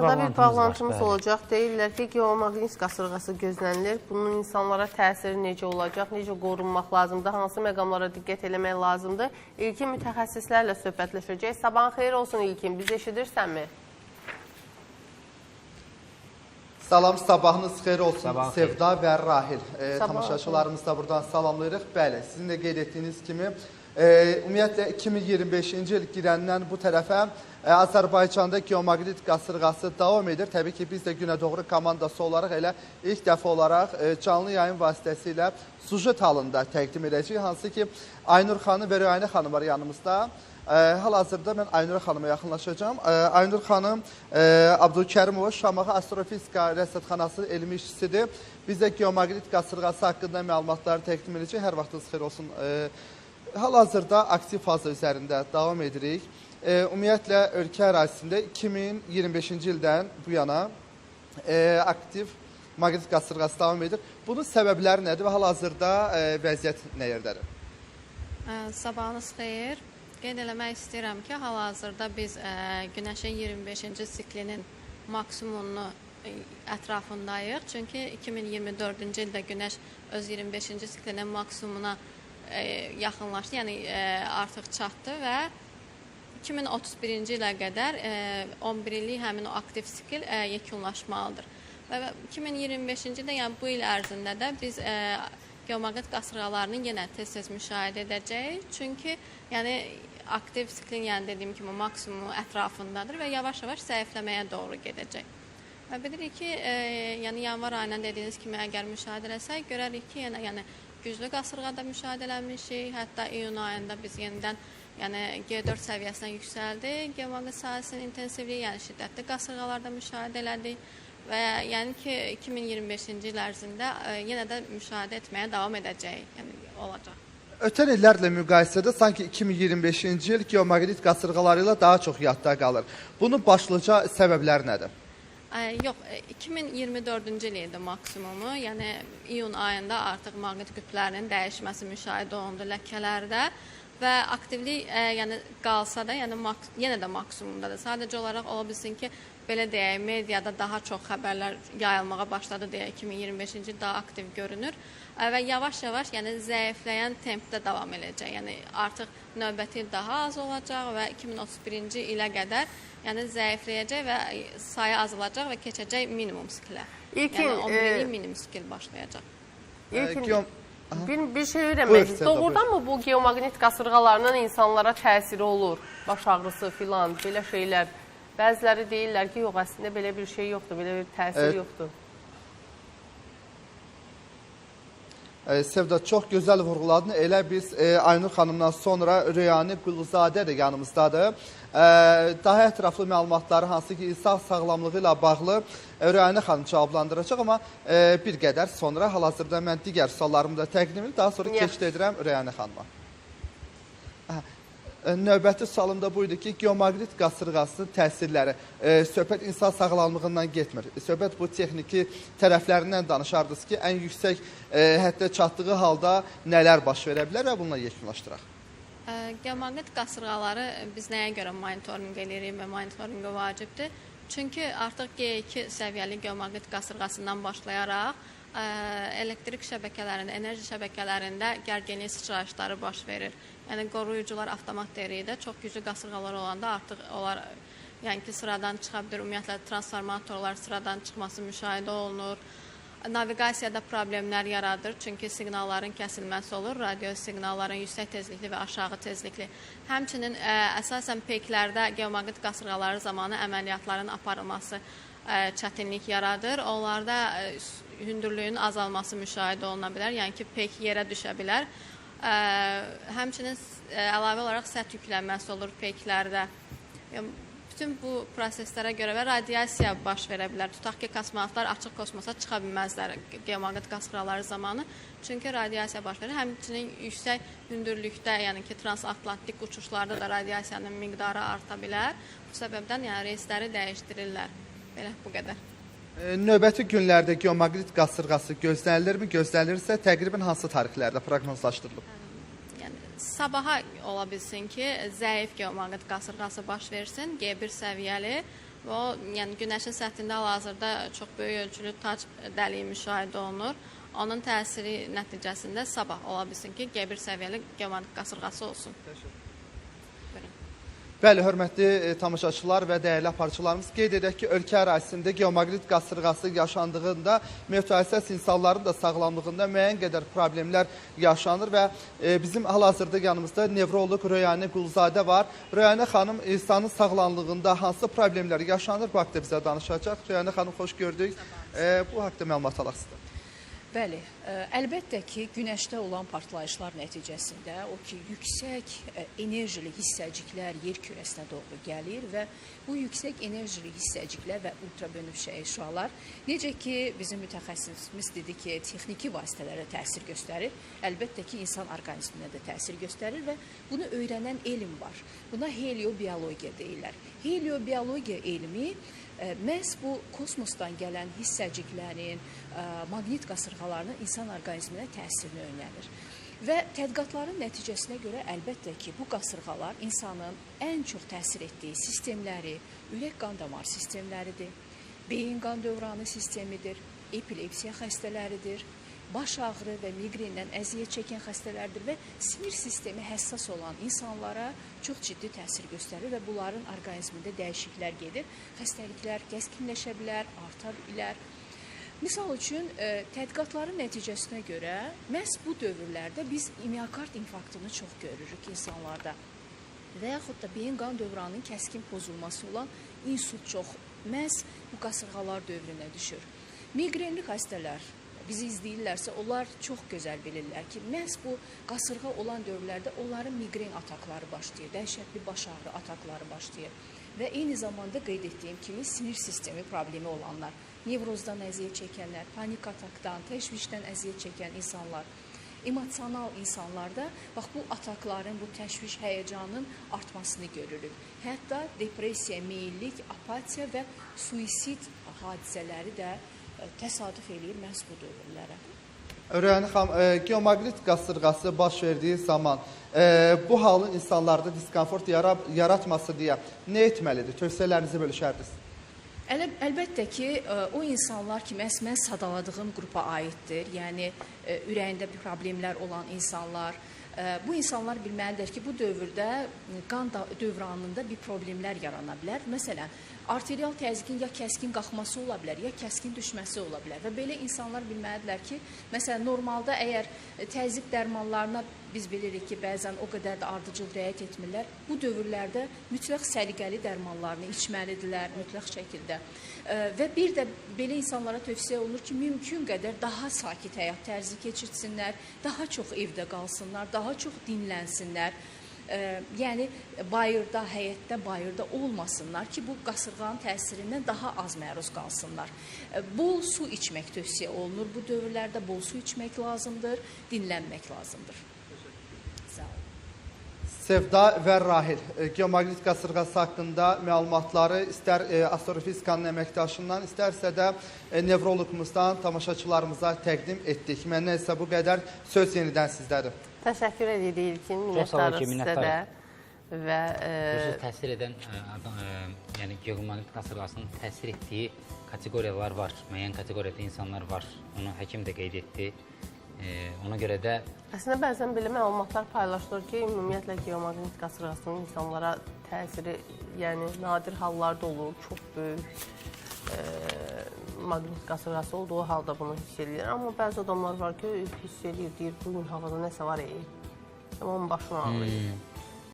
Burada bir bağlantımız olacaq. Deyirlər ki, geomaqnit qasırğası gözlənilir. Bunun insanlara təsiri necə olacaq, necə qorunmaq lazımdır, hansı məqamlara diqqət eləmək lazımdır? İlkin mütəxəssislərlə söhbətləşəcək. Sabahın xeyir olsun İlkin, bizi eşidirsənmi? Salam, sabahınız xeyir olsun Sevda və Rahil. Tamaşaçılarımızı da buradan salamlayırıq. Bəli, sizin də qeyd etdiyiniz kimi, ümumiyyətlə 2025-ci il girəndən bu tərəfə Azərbaycanda geomaqnit qasırğası davam edir. Təbii ki, biz də Günə Doğru komandası olaraq elə ilk dəfə olaraq canlı yayın vasitəsilə sujet halında təqdim edəcəyik. Hansı ki, Aynur xanım və Rüyani xanım var yanımızda. Hal-hazırda mən Aynur xanıma yaxınlaşacağım. Aynur xanım Abdülkərimova Şamaxı Astrofizika Rəsədxanası elmi işçisidir. Biz də geomaqnit qasırğası haqqında məlumatları təqdim edəcəyik. Hər vaxtınız xeyir olsun. Hal-hazırda aktiv faza üzərində davam edirik. Ümumiyyətlə, ölkə ərazisində 2025-ci ildən bu yana aktiv maqnit qasırğası davam edir. Bunun səbəbləri nədir və hal-hazırda vəziyyət nə yerdədir? Sabahınız xeyir. Qeyd eləmək istəyirəm ki, hal-hazırda biz Günəşin 25-ci siklinin maksimumunu ətrafındayıq. Çünki 2024-cü ildə Günəş öz 25-ci siklinin maksimumuna yaxınlaşdı, yəni artıq çatdı və 2031-ci ilə qədər 11 illik həmin o aktiv sikl yekunlaşmalıdır. Və 2025-ci ildə, yəni bu il ərzində də biz geomaqnit qasırğalarını yenə tez-tez müşahidə edəcəyik. Çünki yəni aktiv siklin, yəni dediyim kimi maksimumu ətrafındadır və yavaş-yavaş zəifləməyə doğru gedəcək. Və bilirik ki, yəni yanvar ayından dediyiniz kimi əgər müşahidə etsək, görərik ki, yəni güclü qasırğada müşahidələnmişik. Hətta iyun ayında biz yenidən G4 səviyyəsinə yüksəldi. Geomaqnit sahəsinin intensivliyi, yəni şiddətli qasırğalarda müşahidə elədik. Və yəni ki, 2025-ci il ərzində yenə də müşahidə etməyə davam edəcəyik, yəni olacaq. Ötən illərlə müqayisədə sanki 2025-ci il geomaqnit qasırğaları ilə daha çox yadda qalır. Bunun başlıca səbəbləri nədir? Yox, 2024-cü il idi maksimumu, yəni iyun ayında artıq maqnit qütblərinin dəyişməsi müşahidə olundu ləkələrdə və aktivlik yəni qalsa da, yəni yenə də maksimumdadır. Sadəcə olaraq ola bilsin ki, belə deyək, mediada daha çox xəbərlər yayılmağa başladı deyə 2025-ci il daha aktiv görünür və yavaş-yavaş yəni zəifləyən tempdə davam edəcək. Yəni artıq növbəti il daha az olacaq və 2031-ci ilə qədər yəni zəifləyəcək və sayı azalacaq və keçəcək minimum siklə. Yəni 11 illik minimum sikl başlayacaq. Bir şey öyrənmək. Doğrudanmı bu geomaqnit qasırğalarının insanlara təsiri olur? Baş ağrısı filan, belə şeylər. Bəziləri deyirlər ki, yox, əslində belə bir şey yoxdur, belə bir təsir yoxdur. Sevda, çox gözəl vurğuladın. Elə biz Aynur xanımdan sonra Rüyani Quluzadə də yanımızdadır. Daha ətraflı məlumatları hansı ki, insan sağlamlığı ilə bağlı Rüyani xanım cavablandıracaq, amma bir qədər sonra hal-hazırda mən digər suallarımı da təqdim edim. Daha sonra keçid edirəm Rüyani xanıma. Növbəti sualım da buydu ki, geomaqnit qasırğasının təsirləri söhbət insan sağlamlığından getmir. Söhbət bu texniki tərəflərindən danışardınız ki, ən yüksək həddə çatdığı halda nələr baş verə bilər və bununla yekunlaşdıraq. Geomaqnit qasırğaları biz nəyə görə monitorinq edirik və monitorinqə vacibdir? Çünki artıq G2 səviyyəli geomaqnit qasırğasından başlayaraq elektrik şəbəkələrində, enerji şəbəkələrində gərginlik sıçrayışları baş verir. Yəni qoruyucular avtomat derikdə çox güclü qasırğalar olanda artıq onlar yəni ki, sıradan çıxa bilir. Ümumiyyətlə transformatorlar sıradan çıxması müşahidə olunur. Naviqasiyada problemlər yaradır. Çünki siqnalların kəsilməsi olur. Radio siqnalların yüksək tezlikli və aşağı tezlikli. Həmçinin əsasən peyklərdə geomaqnit qasırğaları zamanı əməliyyatların aparılması çətinlik yaradır. Onlarda hündürlüyün azalması müşahidə oluna bilər. Yəni ki, peyk yerə düşə bilər. Həmçinin əlavə olaraq səth yüklənməsi olur peyklərdə. Bütün bu proseslərə görə və radiasiya baş verə bilər. Tutaq ki, kosmonavtlar açıq kosmosa çıxa bilməzlər geomaqnit qasırğaları zamanı. Çünki radiasiya baş verir. Həmçinin yüksək hündürlükdə, yəni ki, transatlantik uçuşlarda da radiasiyanın miqdarı arta bilər. Bu səbəbdən yəni reysləri dəyişdirirlər. Belə bu qədər. Növbəti günlərdə geomaqnit qasırğası gözlənilirmi? Gözlənilirsə, təqribən hansı tarixlərdə proqnozlaşdırılıb? Sabaha ola bilsin ki, zəif geomaqnit qasırğası baş versin, G1 səviyyəli. Və o, yəni günəşin səthində hal-hazırda çox böyük ölçülü tac dəliyi müşahidə olunur. Onun təsiri nəticəsində sabah ola bilsin ki, G1 səviyyəli geomaqnit qasırğası olsun. Bəli, hörmətli tamaşaçılar və dəyərli aparıcılarımız, qeyd edək ki, ölkə ərazisində geomaqnit qasırğası yaşandığında mütəxəssis insanların da sağlamlığında müəyyən qədər problemlər yaşanır və bizim hal-hazırda yanımızda nevroloq Röyanə Quluzadə var. Röyanə xanım insanın sağlamlığında hansı problemlər yaşanır? Bu haqda bizə danışacaq. Röyanə xanım, xoş gördük. Bu haqda məlumat alaq sizdən. Bəli, əlbəttə ki, günəşdə olan partlayışlar nəticəsində o ki, yüksək enerjili hissəciklər yer kürəsinə doğru gəlir və bu yüksək enerjili hissəciklər və ultrabönövşə şüalar, necə ki, bizim mütəxəssisimiz dedi ki, texniki vasitələrə təsir göstərir, əlbəttə ki, insan orqanizminə də təsir göstərir və bunu öyrənən elm var. Buna heliobiologiya deyirlər. Heliobiologiya elmi məhz bu kosmosdan gələn hissəciklərin, maqnit qasırğalarının insan orqanizminə təsirini öyrənir. Və tədqiqatların nəticəsinə görə əlbəttə ki, bu qasırğalar insanın ən çox təsir etdiyi sistemləri, ürək-qan damar sistemləridir, beyin-qan dövranı sistemidir, epilepsiya xəstələridir, baş ağrı və miqrendən əziyyət çəkən xəstələrdir və sinir sistemi həssas olan insanlara çox ciddi təsir göstərir və bunların orqanizmində dəyişikliklər gedir. Xəstəliklər kəskinləşə bilər, arta bilər. Misal üçün, tədqiqatların nəticəsinə görə məhz bu dövrlərdə biz miokard infarktını çox görürük insanlarda və yaxud da beyin-qan dövranının kəskin pozulması olan insult çox məhz bu qasırğalar dövrünə düşür. Miqrenli xəstələr bizi izləyirlərsə, onlar çox gözəl bilirlər ki, məhz bu qasırğa olan dövrlərdə onların miqren atakları başlayır, dəhşətli baş ağrı atakları başlayır və eyni zamanda qeyd etdiyim kimi sinir sistemi problemi olanlar, nevrozdan əziyyət çəkənlər, panik atakdan, təşvişdən əziyyət çəkən insanlar, emosional insanlarda bax bu atakların, bu təşviş, həyəcanın artmasını görürük. Hətta depressiya, meyillik, apatiya və suisid hadisələri də təsadüf eləyir məhz bu dövrlərə. Röyanə xanım, geomaqnit qasırğası baş verdiyi zaman bu halın insanlarda diskomfort yaratması deyə nə etməlidir? Tövsiyələrinizi bölüşərdiniz. Əlbəttə ki, o insanlar ki, məhz mən sadaladığım qrupa aiddir, yəni ürəyində bir problemlər olan insanlar, bu insanlar bilməlidir ki, bu dövrdə qan dövranında bir problemlər yarana bilər. Məsələn, arterial təzyiqin ya kəskin qalxması ola bilər, ya kəskin düşməsi ola bilər və belə insanlar bilməlidirlər ki, məsələn, normalda əgər təzyiq dərmanlarına biz bilirik ki, bəzən o qədər də ardıcıl riayət etmirlər, bu dövrlərdə mütləq səliqəli dərmanlarını içməlidirlər, mütləq şəkildə. Və bir də belə insanlara tövsiyə olunur ki, mümkün qədər daha sakit həyat tərzi keçirsinlər, daha çox evdə qalsınlar, daha çox dinlənsinlər. Yəni, bayırda, həyətdə, bayırda olmasınlar ki, bu qasırğanın təsirindən daha az məruz qalsınlar. Bol su içmək tövsiyə olunur. Bu dövrlərdə bol su içmək lazımdır, dinlənmək lazımdır. Sağ olun. Sevda və Rahil, geomaqnit qasırğası haqqında məlumatları istər astrofizikanın əməkdaşından, istərsə də nevroloqumuzdan tamaşaçılarımıza təqdim etdik. Məndən isə bu qədər. Söz yenidən sizdədir. Təşəkkür edirik ilkin, minnətdarıq sizə də. Və təsir edən, yəni geomaqnit qasırğasının təsir etdiyi kateqoriyalar var, müəyyən kateqoriyada insanlar var. Onu həkim də qeyd etdi. Ona görə də... Əslində, bəzən belə məlumatlar paylaşılır ki, ümumiyyətlə geomaqnit qasırğasının insanlara təsiri, yəni nadir hallarda olur, çox böyük maqnit qasırğası olduğu halda bunu hiss edir. Amma bəzi adamlar var ki, hiss edir, deyir, bugün havada nəsə var, onun başını ağrıyır.